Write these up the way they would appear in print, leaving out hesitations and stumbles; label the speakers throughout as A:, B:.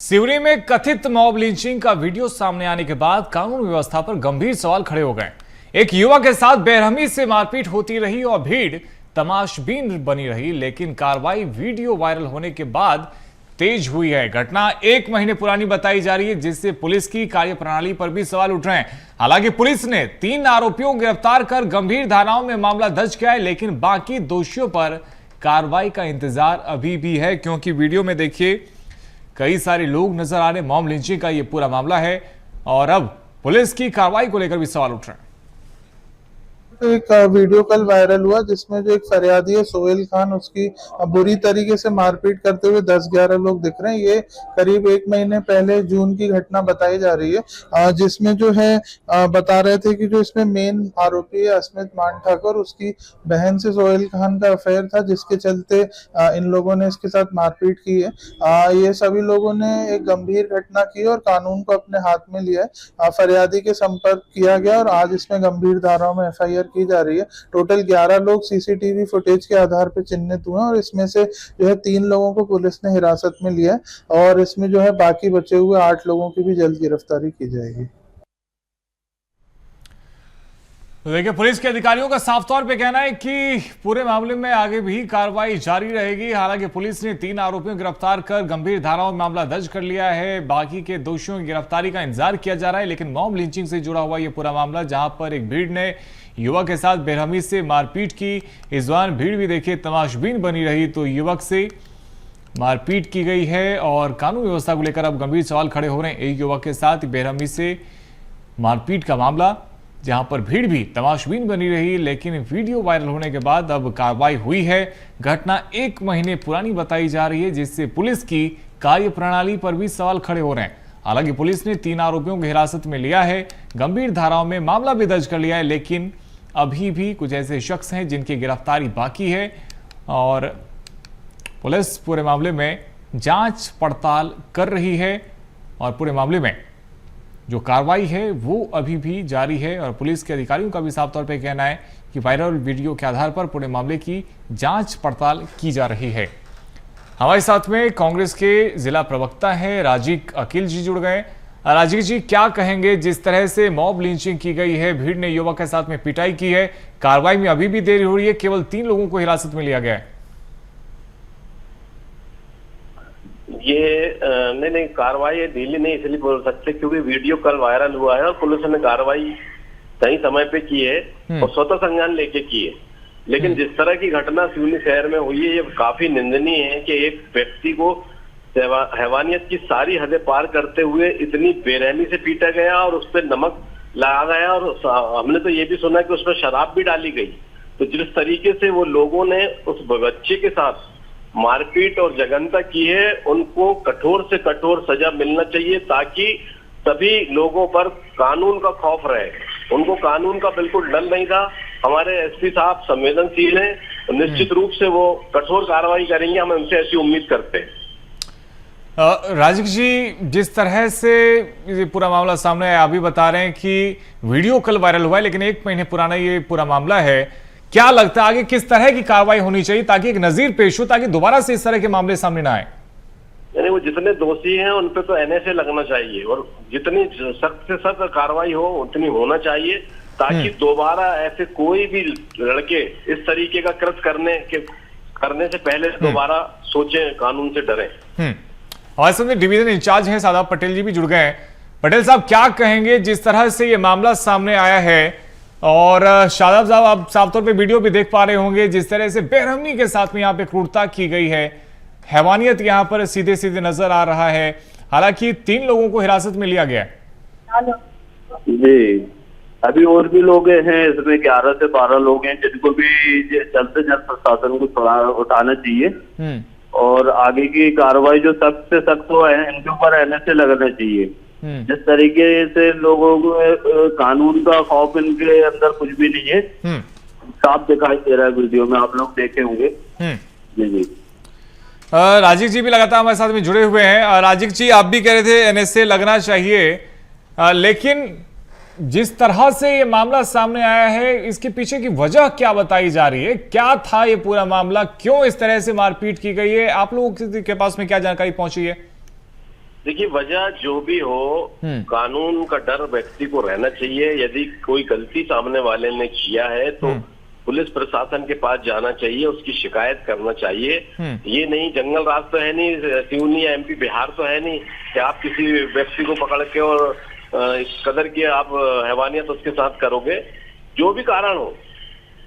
A: सिवनी में कथित mob lynching का वीडियो सामने आने के बाद कानून व्यवस्था पर गंभीर सवाल खड़े हो गए। एक युवक के साथ बेरहमी से मारपीट होती रही और भीड़ तमाशबीन बनी रही, लेकिन कार्रवाई वीडियो वायरल होने के बाद तेज हुई है। घटना 1 महीने पुरानी बताई जा रही है, जिससे पुलिस की कार्यप्रणाली पर भी सवाल उठ रहे हैं। हालांकि पुलिस ने 3 आरोपियों को गिरफ्तार कर गंभीर धाराओं में मामला दर्ज किया है, लेकिन बाकी दोषियों पर कार्रवाई का इंतजार अभी भी है, क्योंकि वीडियो में देखिए कई सारे लोग नजर आ रहे। मॉब लिंचिंग का ये पूरा मामला है और अब पुलिस की कार्रवाई को लेकर भी सवाल उठ रहे हैं।
B: एक वीडियो कल वायरल हुआ जिसमें जो एक फरियादी है सोहेल खान, उसकी बुरी तरीके से मारपीट करते हुए 10-11 लोग दिख रहे हैं। ये करीब 1 महीने पहले जून की घटना बताई जा रही है, जिसमें जो है बता रहे थे कि जो इसमें मेन आरोपी है अस्मित मान ठाकुर, उसकी बहन से सोहेल खान का अफेयर था, जिसके चलते इन लोगों ने इसके साथ मारपीट की है। ये सभी लोगों ने एक गंभीर घटना की और कानून को अपने हाथ में लिया है। फरियादी के संपर्क किया गया और आज इसमें गंभीर धाराओं में FIR की जा रही है। टोटल 11 लोग CCTV फुटेज के आधार पर चिन्हित हुए और इसमें से जो है 3 लोगों को पुलिस ने हिरासत में लिया है और इसमें जो है बाकी बचे हुए 8 लोगों की भी जल्द गिरफ्तारी की जाएगी।
A: तो देखिए, पुलिस के अधिकारियों का साफ तौर पे कहना है कि पूरे मामले में आगे भी कार्रवाई जारी रहेगी। हालांकि पुलिस ने 3 आरोपियों को गिरफ्तार कर गंभीर धाराओं में मामला दर्ज कर लिया है। बाकी के दोषियों की गिरफ्तारी का इंतजार किया जा रहा है। लेकिन मॉब लिंचिंग से जुड़ा हुआ यह पूरा मामला, जहां पर एक भीड़ ने युवक के साथ बेरहमी से मारपीट की, इस दौरान भीड़ भी देखिए तमाशबीन बनी रही, तो युवक से मारपीट की गई है और कानून व्यवस्था को लेकर अब गंभीर सवाल खड़े हो रहे हैं। एक युवक के साथ बेरहमी से मारपीट का मामला, जहां पर भीड़ भी तमाशबीन बनी रही, लेकिन वीडियो वायरल होने के बाद अब कार्रवाई हुई है। घटना 1 महीने पुरानी बताई जा रही है, जिससे पुलिस की कार्यप्रणाली पर भी सवाल खड़े हो रहे हैं। हालांकि पुलिस ने 3 आरोपियों को हिरासत में लिया है, गंभीर धाराओं में मामला भी दर्ज कर लिया है, लेकिन अभी भी कुछ ऐसे शख्स हैं जिनकी गिरफ्तारी बाकी है और पुलिस पूरे मामले में जांच पड़ताल कर रही है और पूरे मामले में जो कार्रवाई है वो अभी भी जारी है। और पुलिस के अधिकारियों का भी साफ तौर पर कहना है कि वायरल वीडियो के आधार पर पूरे मामले की जांच पड़ताल की जा रही है। हमारे साथ में कांग्रेस के जिला प्रवक्ता हैं राजीव अकील जी जुड़ गए। राजीव जी, क्या कहेंगे? जिस तरह से मॉब लिंचिंग की गई है, भीड़ ने युवक के साथ में पिटाई की है, कार्रवाई में अभी भी देरी हो रही है, केवल 3 लोगों को हिरासत में लिया गया है।
C: ये नहीं, कार्रवाई ढीली नहीं इसलिए बोल सकते क्योंकि वीडियो कल वायरल हुआ है और पुलिस ने कार्रवाई सही समय पे की है और स्वतः संज्ञान लेके की है। लेकिन जिस तरह की घटना सिवनी शहर में हुई है, ये काफी निंदनीय है कि एक व्यक्ति को हैवानियत की सारी हदें पार करते हुए इतनी बेरहमी से पीटा गया और उस पर नमक लगा गया और हमने तो ये भी सुना कि उस पर शराब भी डाली गई। तो जिस तरीके से वो लोगों ने उस बच्चे के साथ मारपीट और जघन्यता की है, उनको कठोर से कठोर सजा मिलना चाहिए ताकि सभी लोगों पर कानून का खौफ रहे। उनको कानून का बिल्कुल डर नहीं था। हमारे SP साहब संवेदनशील हैं, निश्चित रूप से वो कठोर कार्रवाई करेंगे, हम उनसे ऐसी उम्मीद करते हैं।
A: राजीव जी, जिस तरह से ये पूरा मामला सामने आया, अभी बता रहे हैं कि वीडियो कल वायरल हुआ है, लेकिन 1 महीने पुराना ये पूरा मामला है। क्या लगता है आगे किस तरह की कार्रवाई होनी चाहिए ताकि एक नजीर पेश हो, ताकि दोबारा से इस तरह के मामले सामने ना आए?
C: यानी वो जितने दोषी हैं उन पे तो NSA लगना चाहिए और जितनी सख्त से सख्त कार्रवाई हो उतनी होना चाहिए ताकि दोबारा ऐसे कोई भी लड़के इस तरीके का कृत्य करने से पहले दोबारा सोचें, कानून से डरें।
A: हमारे साथ डिवीजन इंचार्ज हैं शादाब पटेल जी भी जुड़ गए हैं। पटेल साहब, क्या कहेंगे जिस तरह से ये मामला सामने आया है? और शादाब साहब, आप साफ तौर पे वीडियो भी देख पा रहे होंगे, जिस तरह से बेरहमी के साथ में यहाँ पे क्रूरता की गई है, हैवानियत यहाँ पर सीधे सीधे नजर आ रहा है। हालांकि 3 लोगों को हिरासत में लिया गया है।
D: जी, अभी और भी लोग हैं, इसमें 11 से 12 लोग हैं जिनको भी जल्द से जल्द प्रशासन को उठाना चाहिए और आगे की कार्रवाई जो सख्त से सख्त हो है इनके ऊपर NSA लगना चाहिए। जिस तरीके से लोगों को कानून का खौफ इनके अंदर कुछ भी नहीं है, साफ दिखाई दे रहा है वीडियो में, आप लोग देखे होंगे। जी
A: राजीव जी भी लगातार हमारे साथ में जुड़े हुए हैं। राजीव जी, आप भी कह रहे थे NSA लगना चाहिए, लेकिन जिस तरह से ये मामला सामने आया है, इसके पीछे की वजह क्या बताई जा रही है? क्या था ये पूरा मामला? क्यों इस तरह से मारपीट की गई है? आप लोगों के पास में क्या जानकारी पहुंची है?
C: देखिए, वजह जो भी हो, कानून का डर व्यक्ति को रहना चाहिए। यदि कोई गलती सामने वाले ने किया है तो पुलिस प्रशासन के पास जाना चाहिए, उसकी शिकायत करना चाहिए। ये नहीं, जंगल राज तो है नहीं, सिवनी या एमपी बिहार तो है नहीं कि आप किसी व्यक्ति को पकड़ के और इस कदर की आप हैवानियत उसके साथ करोगे, जो भी कारण हो।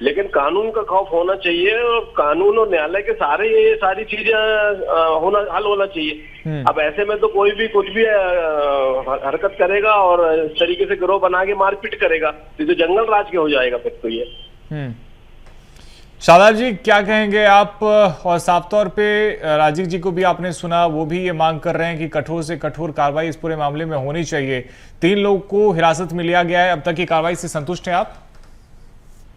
C: लेकिन कानून का खौफ होना चाहिए और कानून और न्यायालय के सारे ये सारी चीजें हल होना चाहिए। अब ऐसे में तो कोई भी कुछ भी हरकत करेगा और इस तरीके से गिरोह बना के मारपीट करेगा तो जंगल राज के हो जाएगा फिर तो ये।
A: शादाब जी, क्या कहेंगे आप? और साफ तौर पे राजीव जी को भी आपने सुना, वो भी ये मांग कर रहे हैं कि कठोर से कठोर कार्रवाई इस पूरे मामले में होनी चाहिए। 3 लोगों को हिरासत में लिया गया है, अब तक की कार्रवाई से संतुष्ट हैं आप?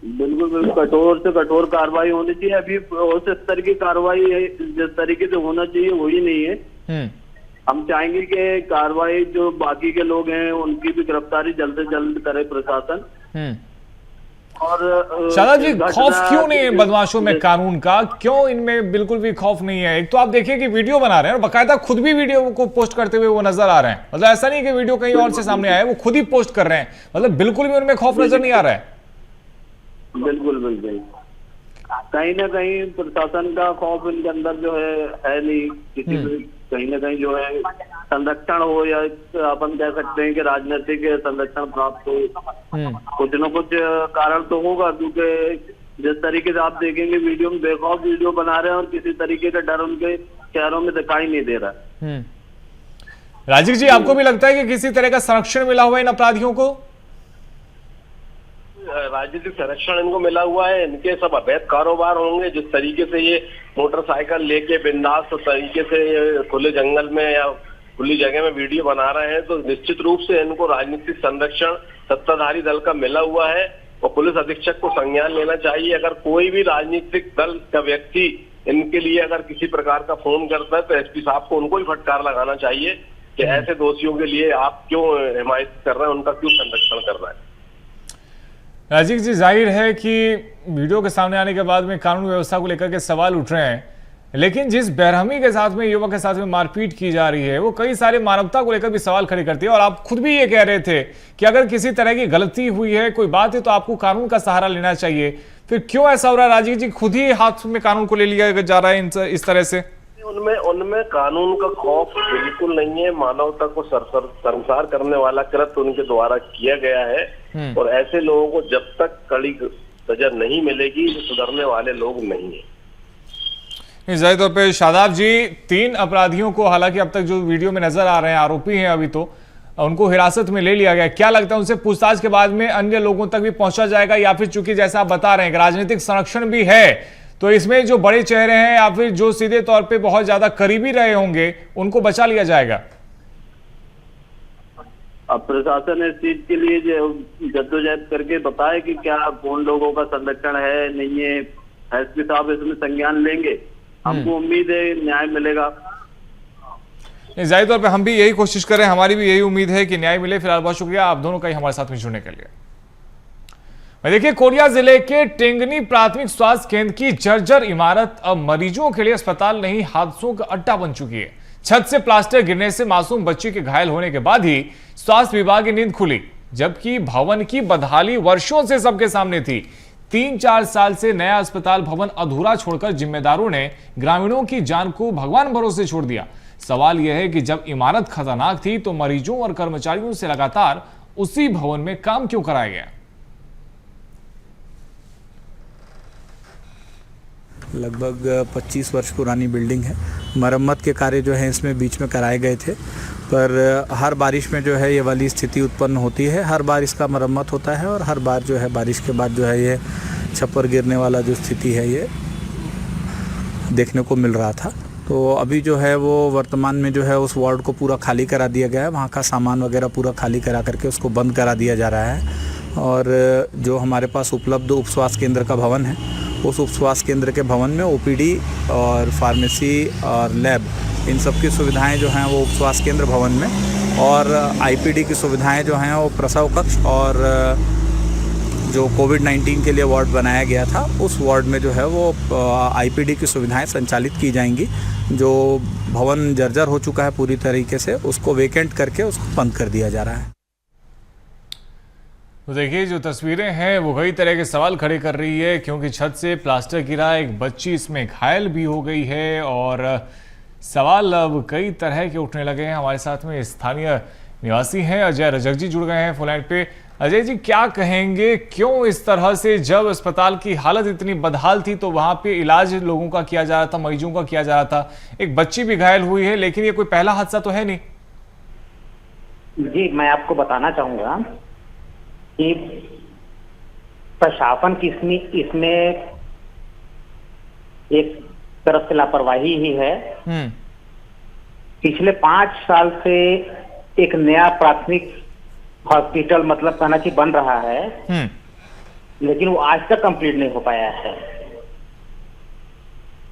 D: बिल्कुल बिल्कुल, कठोर से कठोर कार्रवाई होनी चाहिए। अभी उस स्तर की कार्रवाई जिस तरीके से होना चाहिए वही नहीं है। हम चाहेंगे कि कार्रवाई जो बाकी के लोग हैं उनकी भी गिरफ्तारी जल्द से जल्द करे प्रशासन। और
A: शादाब जी, खौफ क्यों नहीं है बदमाशों में कानून का? क्यों इनमें बिल्कुल भी खौफ नहीं है? एक तो आप देखिए कि वीडियो बना रहे हैं और बाकायदा खुद भी वीडियो को पोस्ट करते हुए वो नजर आ रहे हैं। मतलब ऐसा नहीं कि वीडियो कहीं और से सामने आया है, वो खुद ही पोस्ट कर रहे हैं। मतलब बिल्कुल भी उनमें खौफ नजर नहीं आ रहा है।
D: बिल्कुल बिल्कुल, कहीं ना कहीं प्रशासन का खौफ इनके अंदर जो है नहीं। किसी भी कहीं ना कहीं जो है संरक्षण हो, या अपन कह सकते हैं कि राजनीतिक संरक्षण प्राप्त हो, कुछ न कुछ कारण तो होगा। क्योंकि जिस तरीके से आप देखेंगे वीडियो में, बेखौफ वीडियो बना रहे हैं और किसी तरीके का डर उनके चेहरों में दिखाई नहीं दे रहा।
A: राजीव जी, आपको भी लगता है कि किसी तरह का संरक्षण मिला हुआ है इन अपराधियों को?
C: राजनीतिक संरक्षण इनको मिला हुआ है। इनके सब अवैध कारोबार होंगे। जिस तरीके से ये मोटरसाइकिल लेके बिंदास तरीके से खुले जंगल में या खुली जगह में वीडियो बना रहे हैं, तो निश्चित रूप से इनको राजनीतिक संरक्षण सत्ताधारी दल का मिला हुआ है और पुलिस अधीक्षक को संज्ञान लेना चाहिए। अगर कोई भी राजनीतिक दल का व्यक्ति इनके लिए अगर किसी प्रकार का फोन करता है तो एसपी साहब को उनको ही फटकार लगाना चाहिए कि ऐसे दोषियों के लिए आप क्यों हिमायत कर रहे हैं, उनका क्यों संरक्षण कर रहे हैं।
A: राजीव जी, जाहिर है कि वीडियो के सामने आने के बाद में कानून व्यवस्था को लेकर के सवाल उठ रहे हैं, लेकिन जिस बेरहमी के साथ में युवक के साथ में मारपीट की जा रही है वो कई सारे मानवता को लेकर भी सवाल खड़े करती है। और आप खुद भी ये कह रहे थे कि अगर किसी तरह की गलती हुई है, कोई बात है, तो आपको कानून का सहारा लेना चाहिए। फिर क्यों ऐसा हो रहा है राजीव जी? खुद ही हाथ में कानून को ले लिया जा रहा है इस तरह से।
C: उनमें कानून का खौफ बिल्कुल नहीं है। मानवता को शर्मसार करने वाला कृत्य उनके द्वारा किया गया है और ऐसे लोगों को जब तक कड़ी सजा नहीं मिलेगी सुधरने वाले लोग नहीं है।
A: जाहिर तौर पे शादाब जी, 3 अपराधियों को, हालांकि अब तक जो वीडियो में नजर आ रहे हैं आरोपी हैं, अभी तो उनको हिरासत में ले लिया गया। क्या लगता है उनसे पूछताछ के बाद में अन्य लोगों तक भी पहुंचा जाएगा, या फिर चूंकि जैसा आप बता रहे हैं कि राजनीतिक संरक्षण भी है, तो इसमें जो बड़े चेहरे हैं या फिर जो सीधे तौर पे बहुत ज्यादा करीबी रहे होंगे उनको बचा लिया जाएगा?
D: अब प्रशासन इस चीज के लिए जद्दोजहद करके बताए कि क्या कौन लोगों का संरक्षण है नहीं है। एसपी साहब इसमें संज्ञान लेंगे, हमको उम्मीद है न्याय मिलेगा।
A: जाहिर तौर पे हम भी यही कोशिश करें, हमारी भी यही उम्मीद है कि न्याय मिले। फिलहाल बहुत शुक्रिया आप दोनों का ही हमारे साथ में जुड़ने के लिए। देखिए, कोरिया जिले के टेंगनी प्राथमिक स्वास्थ्य केंद्र की जर्जर इमारत अब मरीजों के लिए अस्पताल नहीं हादसों का अड्डा बन चुकी है। छत से प्लास्टर गिरने से मासूम बच्ची के घायल होने के बाद ही स्वास्थ्य विभाग की नींद खुली, जबकि भवन की बदहाली वर्षों से सबके सामने थी। 3-4 साल से नया अस्पताल भवन अधूरा छोड़कर जिम्मेदारों ने ग्रामीणों की जान को भगवान भरोसे छोड़ दिया। सवाल यह है कि जब इमारत खतरनाक थी तो मरीजों और कर्मचारियों से लगातार उसी भवन में काम क्यों कराया गया?
E: लगभग 25 वर्ष पुरानी बिल्डिंग है। मरम्मत के कार्य जो है इसमें बीच में कराए गए थे, पर हर बारिश में जो है ये वाली स्थिति उत्पन्न होती है। हर बार इसका मरम्मत होता है और हर बार जो है बारिश के बाद जो है ये छप्पर गिरने वाला जो स्थिति है ये देखने को मिल रहा था। तो अभी जो है वो वर्तमान में जो है उस वार्ड को पूरा खाली करा दिया गया है। वहाँ का सामान वगैरह पूरा खाली करा करके उसको बंद करा दिया जा रहा है। और जो हमारे पास उपलब्ध उप स्वास्थ्य केंद्र का भवन है, उस उप स्वास्थ्य केंद्र के भवन में ओपीडी और फार्मेसी और लैब, इन सब की सुविधाएं जो हैं वो उप स्वास्थ्य केंद्र भवन में, और आईपीडी की सुविधाएं जो हैं वो प्रसव कक्ष और जो कोविड-19 के लिए वार्ड बनाया गया था, उस वार्ड में जो है वो आईपीडी की सुविधाएं संचालित की जाएंगी। जो भवन जर्जर हो चुका है पूरी तरीके से, उसको वेकेंट करके उसको बंद कर दिया जा रहा है।
A: तो देखिए, जो तस्वीरें हैं वो कई तरह के सवाल खड़े कर रही है, क्योंकि छत से प्लास्टर गिरा, एक बच्ची इसमें घायल भी हो गई है और सवाल अब कई तरह के उठने लगे हैं। हमारे साथ में स्थानीय निवासी हैं अजय रजक जी जुड़ गए हैं फोन लाइन पे। अजय जी, क्या कहेंगे, क्यों इस तरह से जब अस्पताल की हालत इतनी बदहाल थी तो वहां पे इलाज लोगों का किया जा रहा था, मरीजों का किया जा रहा था, एक बच्ची भी घायल हुई है, लेकिन ये कोई पहला हादसा तो है नहीं?
F: जी, मैं आपको बताना चाहूंगा कि प्रशासन की इसमें एक तरफ से लापरवाही ही है। पिछले 5 साल से एक नया प्राथमिक हॉस्पिटल मतलब कहना चाहिए बन रहा है, लेकिन वो आज तक कंप्लीट नहीं हो पाया है।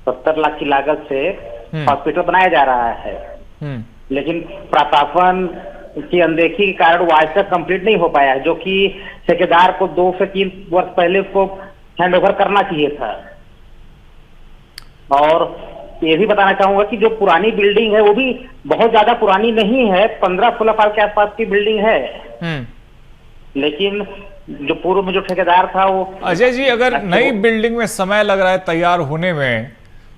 F: 70 लाख की लागत से हॉस्पिटल बनाया जा रहा है, लेकिन प्रशासन की अनदेखी के कारण वो आज तक कंप्लीट नहीं हो पाया है, जो कि ठेकेदार को 2 से 3 वर्ष पहले उसको हैंडओवर करना चाहिए था। और ये भी बताना चाहूंगा कि जो पुरानी बिल्डिंग है वो भी बहुत ज्यादा पुरानी नहीं है, 15-16 साल के आसपास की बिल्डिंग है। लेकिन जो पूर्व में जो ठेकेदार था वो।
A: अजय जी, अगर नई बिल्डिंग में समय लग रहा है तैयार होने में,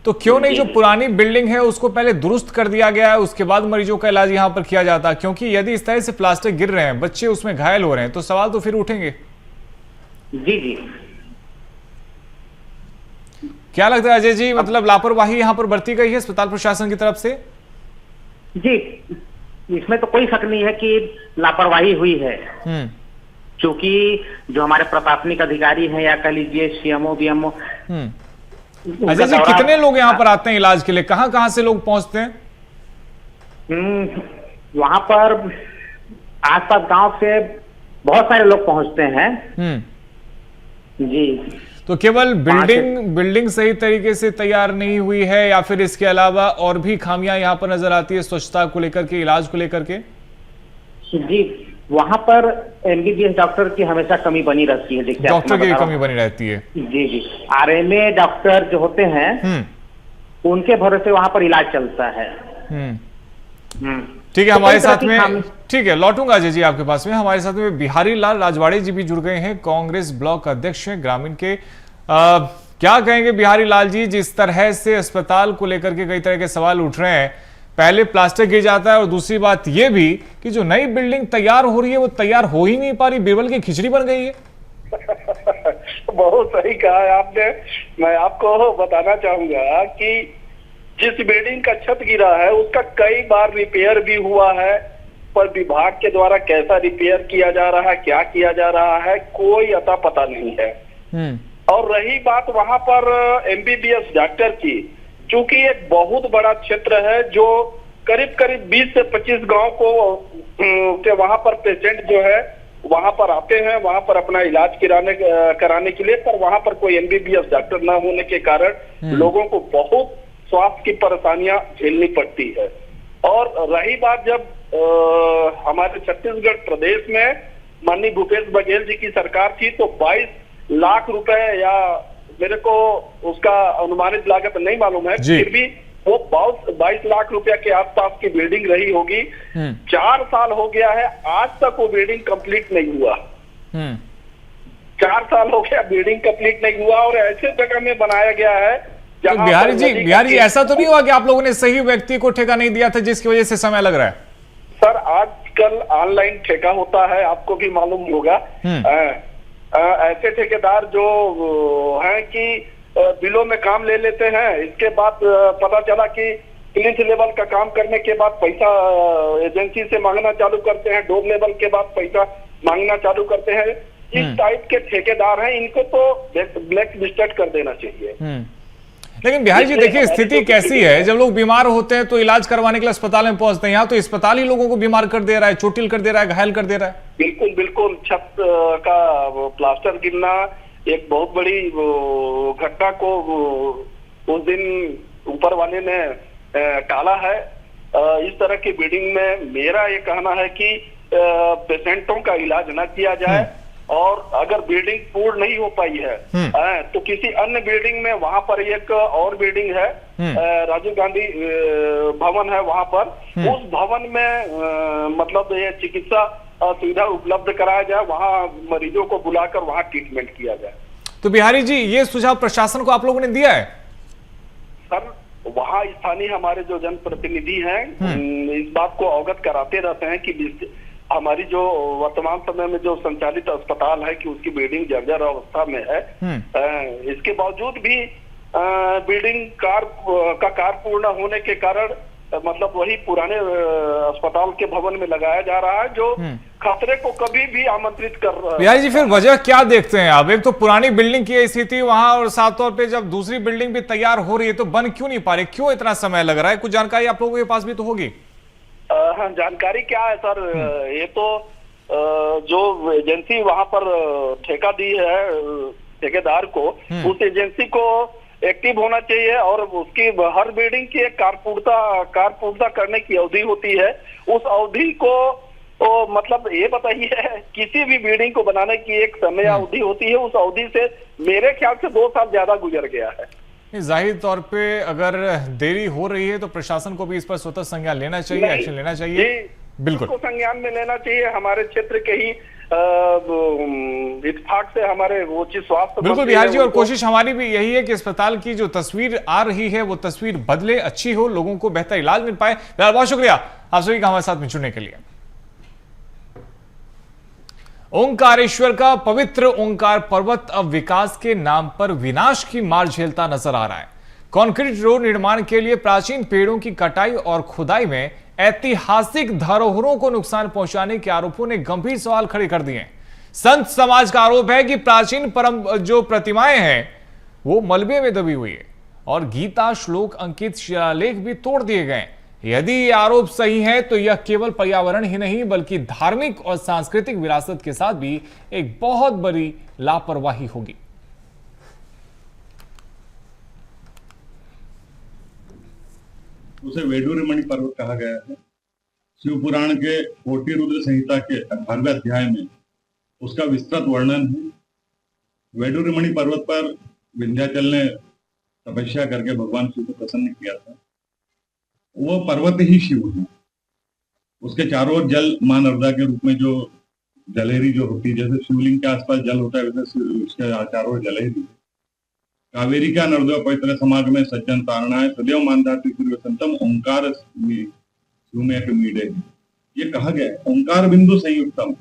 A: तो क्यों नहीं जो पुरानी बिल्डिंग है उसको पहले दुरुस्त कर दिया गया है, उसके बाद मरीजों का इलाज यहाँ पर किया जाता? क्योंकि यदि इस तरह से प्लास्टर गिर रहे हैं, बच्चे उसमें घायल हो रहे हैं, तो सवाल तो फिर उठेंगे।
F: जी जी,
A: क्या लगता है अजय जी, मतलब लापरवाही यहाँ पर बरती गई है अस्पताल प्रशासन की तरफ से?
F: जी, इसमें तो कोई शक नहीं है कि लापरवाही हुई है, क्योंकि जो हमारे प्रशासनिक अधिकारी हैं या कह लीजिए सीएमओ बीएमओ।
A: अजय जी, कितने लोग यहाँ पर आते हैं इलाज के लिए? कहाँ कहाँ से लोग पहुंचते हैं?
F: वहां पर आसपास गांव से बहुत सारे लोग पहुंचते हैं। जी,
A: तो केवल बिल्डिंग सही तरीके से तैयार नहीं हुई है, या फिर इसके अलावा और भी खामियां यहाँ पर नजर आती है स्वच्छता को लेकर के, इलाज को लेकर के?
F: जी, वहां पर एमबीबीएस डॉक्टर की हमेशा कमी बनी रहती है। देखिए,
A: डॉक्टर की कमी बनी रहती है।
F: जी जी, आरएमए डॉक्टर जो होते हैं उनके भरोसे वहां पर इलाज चलता है।
A: ठीक है, हमारे साथ में, ठीक है, लौटूंगा अजय जी आपके पास में। हमारे साथ में बिहारी लाल राजवाड़े जी भी जुड़ गए हैं, कांग्रेस ब्लॉक अध्यक्ष हैं ग्रामीण के। क्या कहेंगे बिहारी लाल जी, जिस तरह से अस्पताल को लेकर के कई तरह के सवाल उठ रहे हैं, पहले प्लास्टर गिर जाता है और दूसरी बात यह भी कि जो नई बिल्डिंग तैयार हो रही है वो तैयार हो ही नहीं पा रही, बिरबल की खिचड़ी बन गई है।
G: बहुत सही कहा है आपने। मैं आपको बताना चाहूंगा कि जिस बिल्डिंग का छत गिरा है उसका कई बार रिपेयर भी हुआ है, पर विभाग के द्वारा कैसा रिपेयर किया जा रहा है, क्या किया जा रहा है, कोई अता पता नहीं है। और रही बात वहां पर एमबीबीएस डॉक्टर की, चूंकि एक बहुत बड़ा क्षेत्र है जो करीब 20 से 25 गांव को के वहां पर पेशेंट जो है वहां पर आते हैं, वहां पर अपना इलाज कराने के लिए, पर वहां पर कोई एमबीबीएस डॉक्टर न होने के कारण लोगों को बहुत स्वास्थ्य की परेशानियां झेलनी पड़ती है। और रही बात जब हमारे छत्तीसगढ़ प्रदेश में माननीय भूपेश बघेल जी की सरकार थी तो 22 लाख रुपए, या मेरे को उसका अनुमानित लागत नहीं मालूम है, फिर भी वो 22 लाख रुपया के आसपास की बिल्डिंग रही होगी। 4 साल हो गया है, आज तक वो बिल्डिंग कंप्लीट नहीं हुआ। 4 साल हो गया बिल्डिंग कंप्लीट नहीं हुआ, और ऐसे जगह में बनाया गया है।
A: तो बिहारी जी, ऐसा तो नहीं हुआ कि आप लोगों ने सही व्यक्ति को ठेका नहीं दिया था जिसकी वजह से समय लग रहा है?
G: सर, आजकल ऑनलाइन ठेका होता है, आपको भी मालूम होगा। ऐसे ठेकेदार जो हैं कि बिलों में काम ले लेते हैं, इसके बाद पता चला कि प्लिंथ लेवल का काम करने के बाद पैसा एजेंसी से मांगना चालू करते हैं, डोर लेवल के बाद पैसा मांगना चालू करते हैं। इस टाइप के ठेकेदार हैं, इनको तो ब्लैक लिस्टेड कर देना चाहिए।
A: लेकिन बिहारी जी देखिए, स्थिति कैसी है, जब लोग बीमार होते हैं तो इलाज करवाने के लिए अस्पताल में पहुंचते हैं, यहाँ तो अस्पताल ही लोगों को बीमार कर दे रहा है, चोटिल कर दे रहा है, घायल कर दे रहा है।
G: बिल्कुल बिल्कुल, छत का प्लास्टर गिरना एक बहुत बड़ी घटना को उस दिन ऊपर वाले ने टाला है। इस तरह की बिल्डिंग में मेरा ये कहना है कि पेशेंटों का इलाज न किया जाए, और अगर बिल्डिंग पूर्ण नहीं हो पाई है तो किसी अन्य बिल्डिंग में, वहां पर एक और बिल्डिंग है राजीव गांधी भवन है, वहां पर उस भवन में मतलब ये चिकित्सा सुविधा उपलब्ध कराया जाए, वहां मरीजों को बुलाकर वहां ट्रीटमेंट किया जाए।
A: तो बिहारी जी, ये सुझाव प्रशासन को आप लोगों ने दिया है?
G: सर, वहां स्थानीय हमारे जो जनप्रतिनिधि हैं इस बात को अवगत कराते रहते हैं कि हमारी जो वर्तमान समय में जो संचालित अस्पताल है कि उसकी बिल्डिंग जर्जर अवस्था में है। इसके बावजूद भी बिल्डिंग कार्य पूर्ण होने के कारण मतलब वही पुराने अस्पताल के भवन में लगाया जा रहा है, जो खतरे को कभी भी आमंत्रित कर रहा है।
A: बिहारी जी, फिर वजह क्या देखते हैं आप? एक तो पुरानी बिल्डिंग की स्थिति वहां, और साफ तौर पे जब दूसरी बिल्डिंग भी तैयार हो रही है तो बन क्यों नहीं पा रही? क्यों इतना समय लग रहा है? कुछ जानकारी आप लोगों के पास भी तो होगी।
G: हाँ, जानकारी क्या है सर, ये तो जो एजेंसी वहां पर ठेका दी है ठेकेदार को, उस एजेंसी को एक्टिव होना चाहिए और उसकी हर बिल्डिंग की एक कारपूर्णता करने की अवधि होती है। उस अवधि को तो मतलब ये बताइए, किसी भी बिल्डिंग को बनाने की एक समय अवधि होती है, उस अवधि से मेरे ख्याल से 2 साल ज्यादा गुजर गया है।
A: जाहिर तौर पे अगर देरी हो रही है तो प्रशासन को भी इस पर स्वतः संज्ञान लेना चाहिए, एक्शन लेना चाहिए। बिल्कुल,
G: उसको संज्ञान में लेना चाहिए। हमारे क्षेत्र के ही इत्तेफाक से हमारे उच्च स्वास्थ्य,
A: बिल्कुल बिहार जी, और कोशिश हमारी भी यही है कि अस्पताल की जो तस्वीर आ रही है वो तस्वीर बदले, अच्छी हो, लोगों को बेहतर इलाज मिल पाए। बहुत शुक्रिया आप सभी का हमारे साथ में जुड़ने के लिए। ओंकारेश्वर का पवित्र ओंकार पर्वत अब विकास के नाम पर विनाश की मार झेलता नजर आ रहा है। कंक्रीट रोड निर्माण के लिए प्राचीन पेड़ों की कटाई और खुदाई में ऐतिहासिक धरोहरों को नुकसान पहुंचाने के आरोपों ने गंभीर सवाल खड़े कर दिए हैं। संत समाज का आरोप है कि प्राचीन जो प्रतिमाएं हैं वो मलबे में दबी हुई है और गीता श्लोक अंकित शिलालेख भी तोड़ दिए गए। यदि ये आरोप सही है तो यह केवल पर्यावरण ही नहीं बल्कि धार्मिक और सांस्कृतिक विरासत के साथ भी एक बहुत बड़ी लापरवाही होगी।
H: उसे वेडूरमणि पर्वत कहा गया है। शिव पुराण के कोटि रुद्र संहिता के 18वें अध्याय में उसका विस्तृत वर्णन है। वेडूरमणि पर्वत पर विंध्याचल ने तपस्या करके भगवान शिव को प्रसन्न किया था। वो पर्वत ही शिव है। उसके चारों ओर जल मां नर्मदा के रूप में जो जलेहरी जो होती है, जैसे शिवलिंग के आसपास जल होता है वैसे उसके चारों ओर जलेहरी। कावेरी का नर्मदा पवित्र समाग में सज्जन तारणाएं सदैव मानधाती संतम ओंकार मीडे, ये कहा गया है। ओंकार बिंदु संयुक्तम,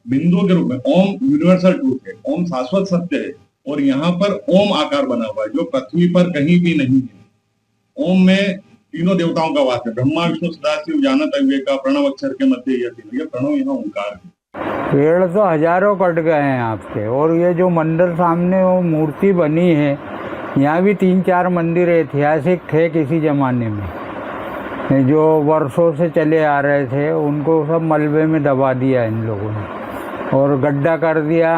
H: बिंदु के रूप में ओम यूनिवर्सल ट्रूथ है, ओम शाश्वत सत्य है और यहाँ पर ओम आकार बना हुआ है जो पृथ्वी पर कहीं भी नहीं है। ओम में तीनों देवताओं का वास है, ब्रह्मा विष्णु सदाशिव जानत अविवेका प्रणव अक्षर के मध्य ये प्रणव यहाँ ओंकार है।
I: पेड़ तो हजारों कट गए हैं आपके, और ये जो मंदिर सामने वो मूर्ति बनी है, यहाँ भी 3-4 मंदिर ऐतिहासिक थे किसी जमाने में जो वर्षों से चले आ रहे थे, उनको सब मलबे में दबा दिया इन लोगों ने और गड्ढा कर दिया।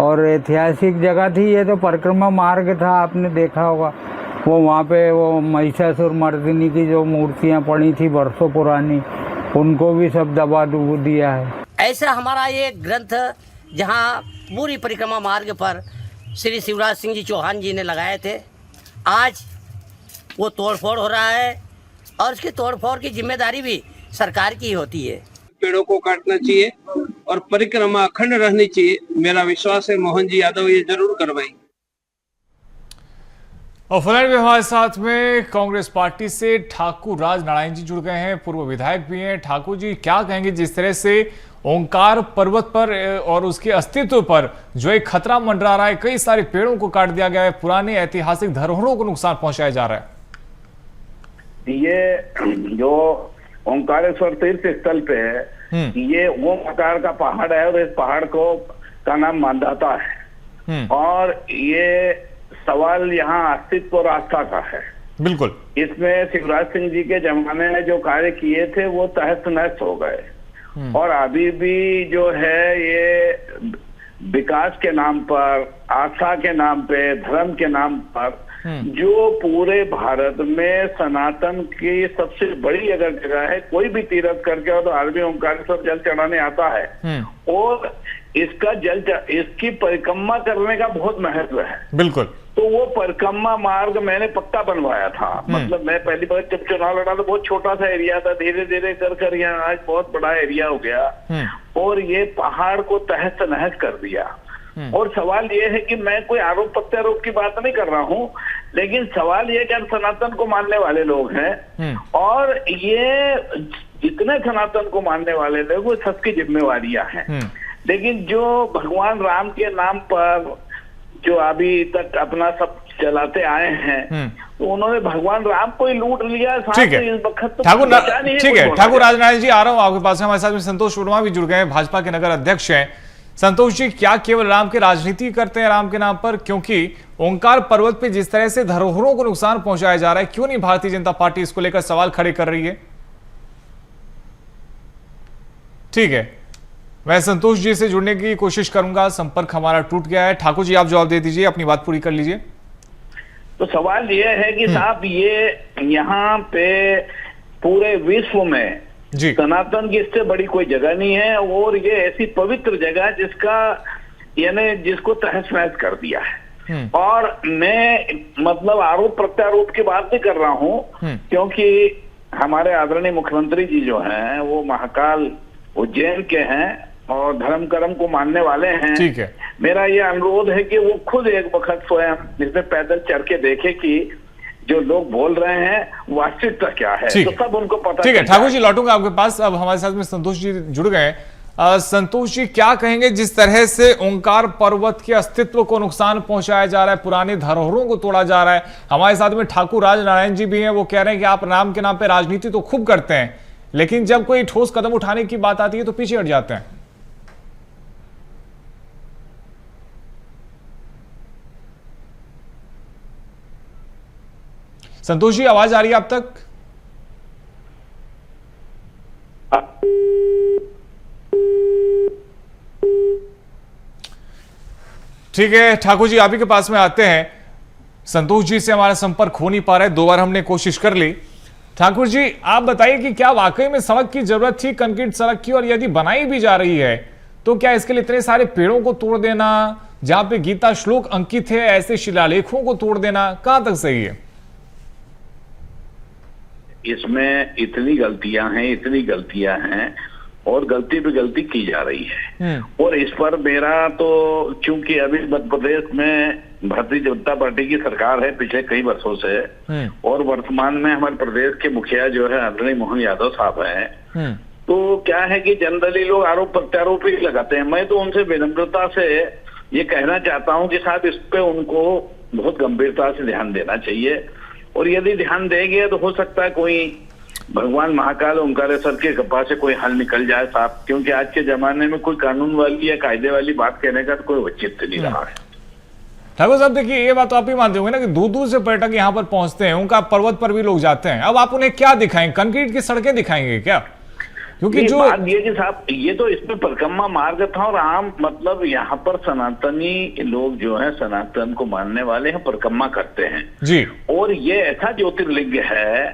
I: और ऐतिहासिक जगह थी ये, तो परिक्रमा मार्ग था, आपने देखा होगा। वो वहाँ पे वो महिषासुर मर्दिनी की जो मूर्तियाँ पड़ी थी वर्षों पुरानी, उनको भी सब दबा दिया है।
J: ऐसा हमारा ये ग्रंथ जहाँ पूरी परिक्रमा मार्ग पर श्री शिवराज सिंह जी चौहान जी ने लगाए थे, आज वो तोड़फोड़ हो रहा है और उसकी तोड़फोड़ की जिम्मेदारी भी सरकार की होती है।
K: पेड़ों को काटना चाहिए और परिक्रमा अखंड रहनी चाहिए। मेरा विश्वास है मोहन जी यादव ये जरूर करवाएंगे।
A: और फिलहाल भी हमारे साथ में कांग्रेस पार्टी से ठाकुर राज नारायण जी जुड़ गए हैं, पूर्व विधायक भी हैं। ठाकुर जी, क्या कहेंगे जिस तरह से ओंकार पर्वत पर और उसके अस्तित्व पर जो एक खतरा मंडरा रहा है, कई सारे पेड़ों को काट दिया गया है, पुराने ऐतिहासिक धरोहरों को नुकसान पहुंचाया जा रहा है।
G: ये जो ओंकारेश्वर तीर्थ स्थल पे है, ये ओम आकार का पहाड़ है और इस पहाड़ का नाम मानदाता है और ये सवाल यहाँ अस्तित्व और आस्था का है।
A: बिल्कुल,
G: इसमें शिवराज सिंह जी के जमाने में जो कार्य किए थे वो तहस नहस हो गए और अभी भी जो है ये विकास के नाम पर, आस्था के नाम पे, धर्म के नाम पर जो पूरे भारत में सनातन की सबसे बड़ी अगर जगह है, कोई भी तीर्थ करके और तो आदमी ओंकारेश्वर जल चढ़ाने आता है और इसका इसकी परिक्रमा करने का बहुत महत्व है।
A: बिल्कुल।
G: तो वो परिक्रमा मार्ग मैंने पक्का बनवाया था। मतलब मैं पहली बार जब चुनाव लड़ा तो बहुत छोटा सा एरिया था, धीरे धीरे कर यहाँ आज बहुत बड़ा एरिया हो गया और ये पहाड़ को तहस नहस कर दिया। और सवाल ये है कि मैं कोई आरोप प्रत्यारोप की बात नहीं कर रहा हूँ, लेकिन सवाल ये कि हम सनातन को मानने वाले लोग हैं और ये जितने सनातन को मानने वाले लोग वो सबकी जिम्मेवारियां हैं। लेकिन जो भगवान राम के नाम पर जो अभी तक अपना सब चलाते आए हैं तो उन्होंने भगवान राम को ही लूट लिया।
A: ठीक है ठाकुर राजनारायण जी, आ रहा हूँ आपके पास। हमारे साथ में संतोष वर्मा भी जुड़ गए हैं, भाजपा के नगर अध्यक्ष हैं। संतोष जी, क्या केवल राम की राजनीति करते हैं राम के नाम पर? क्योंकि ओंकार पर्वत पे जिस तरह से धरोहरों को नुकसान पहुंचाया जा रहा है, क्यों नहीं भारतीय जनता पार्टी इसको लेकर सवाल खड़े कर रही है? ठीक है, मैं संतोष जी से जुड़ने की कोशिश करूंगा, संपर्क हमारा टूट गया है। ठाकुर जी, आप जवाब दे दीजिए, अपनी बात पूरी कर लीजिए।
G: तो सवाल ये है कि साहब ये यहाँ पे पूरे विश्व में सनातन की इससे बड़ी कोई जगह नहीं है और ये ऐसी पवित्र जगह जिसका यानी जिसको तहस नहस कर दिया है। और मैं मतलब आरोप प्रत्यारोप की बात नहीं कर रहा हूँ, क्योंकि हमारे आदरणीय मुख्यमंत्री जी जो हैं वो महाकाल उज्जैन के हैं और धर्म कर्म को मानने वाले हैं।
A: ठीक है,
G: मेरा ये अनुरोध है कि वो खुद एक वक्त स्वयं इसमें पैदल चढ़ के देखे कि जो लोग बोल रहे हैं वास्तविकता क्या है, तो सब उनको पता।
A: ठीक है ठाकुर जी, लौटूंगा आपके पास। अब हमारे साथ में संतोष जी जुड़ गए। संतोष जी, क्या कहेंगे जिस तरह से ओंकार पर्वत के अस्तित्व को नुकसान पहुंचाया जा रहा है, पुरानी धरोहरों को तोड़ा जा रहा है? हमारे साथ में ठाकुर राजनारायण जी भी हैं, वो कह रहे हैं कि आप राम के नाम पे राजनीति तो खूब करते हैं, लेकिन जब कोई ठोस कदम उठाने की बात आती है तो पीछे हट जाते हैं। संतोष जी, आवाज आ रही है आप तक? ठीक है ठाकुर जी, आप ही के पास में आते हैं। संतोष जी से हमारा संपर्क हो नहीं पा रहा है, 2 बार हमने कोशिश कर ली। ठाकुर जी, आप बताइए कि क्या वाकई में सड़क की जरूरत थी, कंक्रीट सड़क की? और यदि बनाई भी जा रही है तो क्या इसके लिए इतने सारे पेड़ों को तोड़ देना, जहां पे गीता श्लोक अंकित है, ऐसे शिलालेखों को तोड़ देना कहां तक सही है?
G: इसमें इतनी गलतियां हैं और गलती पे गलती की जा रही है। और इस पर मेरा तो चूंकि अभी मध्य प्रदेश में भारतीय जनता पार्टी की सरकार है पिछले कई वर्षों से और वर्तमान में हमारे प्रदेश के मुखिया जो है आदरणीय मोहन यादव साहब हैं, तो क्या है कि जनरली लोग आरोप प्रत्यारोप ही लगाते हैं। मैं तो उनसे विनम्रता से ये कहना चाहता हूँ कि साहब इस पे उनको बहुत गंभीरता से ध्यान देना चाहिए और यदि ध्यान देंगे तो हो सकता है कोई भगवान महाकाल ओंकारेश्वर के कृपा से कोई हल निकल जाए साहब, क्योंकि आज के जमाने में कोई कानून वाली या कायदे वाली बात कहने का तो कोई औचित्य नहीं रहा है।
A: ठाकुर साहब, देखिए ये बात तो आप ही मानते होंगे ना कि दूर दूर से पर्यटक यहाँ पर पहुंचते हैं, उनका पर्वत पर भी लोग जाते हैं। अब आप उन्हें क्या दिखाएंगे? कंक्रीट की सड़कें दिखाएंगे क्या? क्योंकि जो
G: बात ये कि साहब ये तो इसमें परिक्रमा मार्ग था और आम मतलब यहाँ पर सनातनी लोग जो हैं सनातन को मानने वाले हैं परिक्रमा करते हैं
A: जी।
G: और ये ऐसा ज्योतिर्लिंग है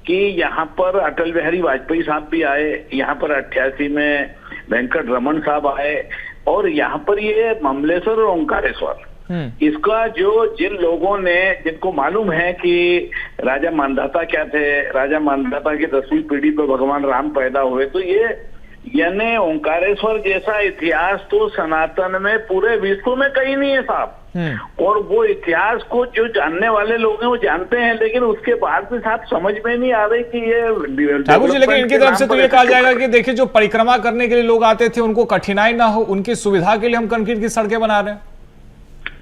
G: कि यहाँ पर अटल बिहारी वाजपेयी साहब भी आए, यहाँ पर 88 में वेंकट रमन साहब आए और यहाँ पर ये ममलेश्वर और ओंकारेश्वर, इसका जो जिन लोगों ने जिनको मालूम है कि राजा मानधाता क्या थे, राजा मानधाता की 10वीं पीढ़ी पर भगवान राम पैदा हुए, तो ये यानी ओंकारेश्वर जैसा इतिहास तो सनातन में पूरे विश्व में कहीं नहीं है साहब। और वो इतिहास को जो जानने वाले लोग हैं वो जानते हैं, लेकिन उसके बाद भी साहब समझ में नहीं आ रही कि ये
A: ठाकुर जी, लेकिन इनकी तरफ से तो ये कहा जाएगा कि देखिए जो परिक्रमा करने के लिए लोग आते थे उनको कठिनाई ना हो, उनकी सुविधा के लिए हम कंक्रीट की सड़कें बना रहे हैं।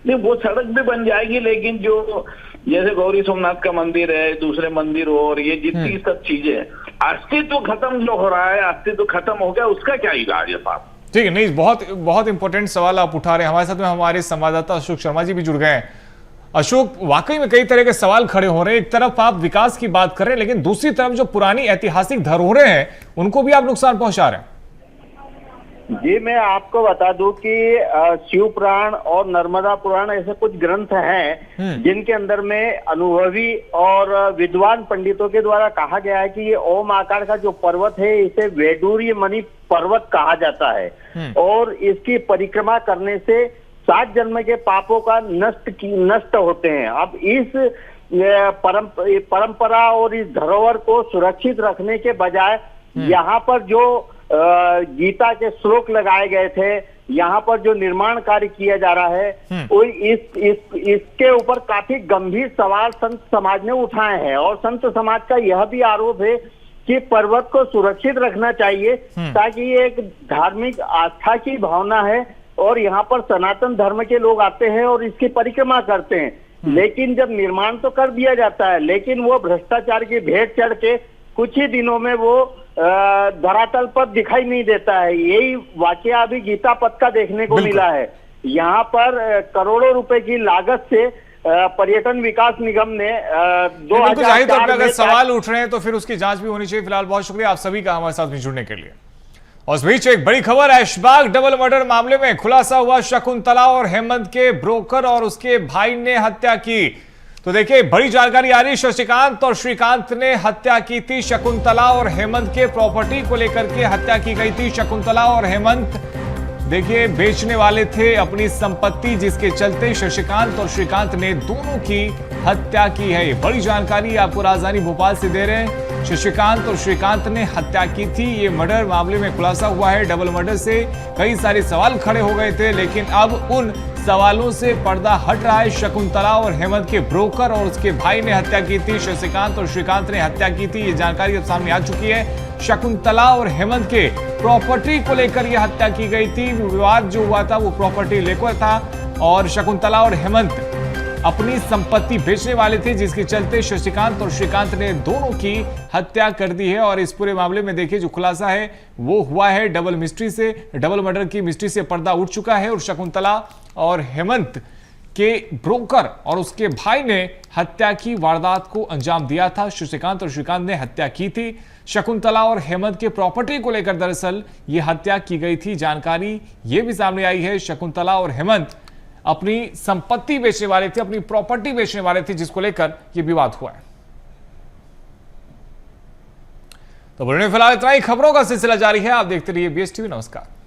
G: नहीं, वो सड़क भी बन जाएगी, लेकिन जो जैसे गौरी सोमनाथ का मंदिर है, दूसरे मंदिर हो और ये जितनी सब चीजें, अस्तित्व खत्म जो हो रहा है, अस्तित्व खत्म हो गया, उसका क्या इलाज है साहब?
A: ठीक है, नहीं बहुत इंपॉर्टेंट सवाल आप उठा रहे हैं। हमारे साथ में हमारे संवाददाता अशोक शर्मा जी भी जुड़ गए हैं। अशोक, वाकई में कई तरह के सवाल खड़े हो रहे हैं। एक तरफ आप विकास की बात कर रहे हैं, लेकिन दूसरी तरफ जो पुरानी ऐतिहासिक धरोहरें हैं उनको भी आप नुकसान पहुंचा रहे हैं।
G: जी, मैं आपको बता दूं कि शिव पुराण और नर्मदा पुराण ऐसे कुछ ग्रंथ हैं जिनके अंदर में अनुभवी और विद्वान पंडितों के द्वारा कहा गया है कि ये ओम आकार का जो पर्वत है इसे वैडूर्य मणि पर्वत कहा जाता है और इसकी परिक्रमा करने से 7 जन्म के पापों का नष्ट होते हैं। अब इस परंपरा और इस धरोहर को सुरक्षित रखने के बजाय यहाँ पर जो गीता के श्लोक लगाए गए थे, यहाँ पर जो निर्माण कार्य किया जा रहा है वो इसके ऊपर काफी गंभीर सवाल संत समाज ने उठाए हैं और संत समाज का यह भी आरोप है कि पर्वत को सुरक्षित रखना चाहिए ताकि ये एक धार्मिक आस्था की भावना है और यहाँ पर सनातन धर्म के लोग आते हैं और इसकी परिक्रमा करते हैं। लेकिन जब निर्माण तो कर दिया जाता है लेकिन वो भ्रष्टाचार की भेंट चढ़ के कुछ ही दिनों में वो धरातल पर दिखाई नहीं देता है। यही वाकया अभी गीता पथ का देखने को मिला है। यहाँ पर करोड़ों रुपए की लागत से पर्यटन विकास निगम ने
A: 2004 में अगर सवाल उठ रहे हैं तो फिर उसकी जांच भी होनी चाहिए। फिलहाल बहुत शुक्रिया आप सभी का हमारे साथ में जुड़ने के लिए। और इस बीच एक बड़ी खबर, ऐशबाग डबल मर्डर मामले में खुलासा हुआ शकुंतला और हेमंत के ब्रोकर और उसके भाई ने हत्या की। तो देखिए बड़ी जानकारी आ रही है, शशिकांत और श्रीकांत ने हत्या की थी। शकुंतला और हेमंत के प्रॉपर्टी को लेकर के हत्या की गई थी। शकुंतला और हेमंत देखिए बेचने वाले थे अपनी संपत्ति, जिसके चलते शशिकांत और श्रीकांत ने दोनों की हत्या की है। बड़ी जानकारी आपको राजधानी भोपाल से दे रहे हैं। शशिकांत और श्रीकांत ने हत्या की थी। ये मर्डर मामले में खुलासा हुआ है। डबल मर्डर से कई सारे सवाल खड़े हो गए थे लेकिन अब उन सवालों से पर्दा हट रहा है। शकुंतला और हेमंत के ब्रोकर और उसके भाई ने हत्या की थी। शशिकांत और श्रीकांत ने हत्या की थी। ये जानकारी अब सामने आ चुकी है। शकुंतला और हेमंत के प्रॉपर्टी को लेकर यह हत्या की गई थी। विवाद जो हुआ था वो प्रॉपर्टी लेकर था और शकुंतला और हेमंत अपनी संपत्ति बेचने वाले थे, जिसके चलते शशिकांत और श्रीकांत ने दोनों की हत्या कर दी है। और इस पूरे मामले में देखिए जो खुलासा है वो हुआ है डबल मर्डर की मिस्ट्री से पर्दा उठ चुका है और शकुंतला और हेमंत के ब्रोकर और उसके भाई ने हत्या की वारदात को अंजाम दिया था। शशिकांत और श्रीकांत ने हत्या की थी। शकुंतला और हेमंत के प्रॉपर्टी को लेकर दरअसल ये हत्या की गई थी। जानकारी ये भी सामने आई है, शकुंतला और हेमंत अपनी संपत्ति बेचने वाले थे, अपनी प्रॉपर्टी बेचने वाले थे, जिसको लेकर यह विवाद हुआ है। तो फिलहाल इतना ही, खबरों का सिलसिला जारी है। आप देखते रहिए BSTV। नमस्कार।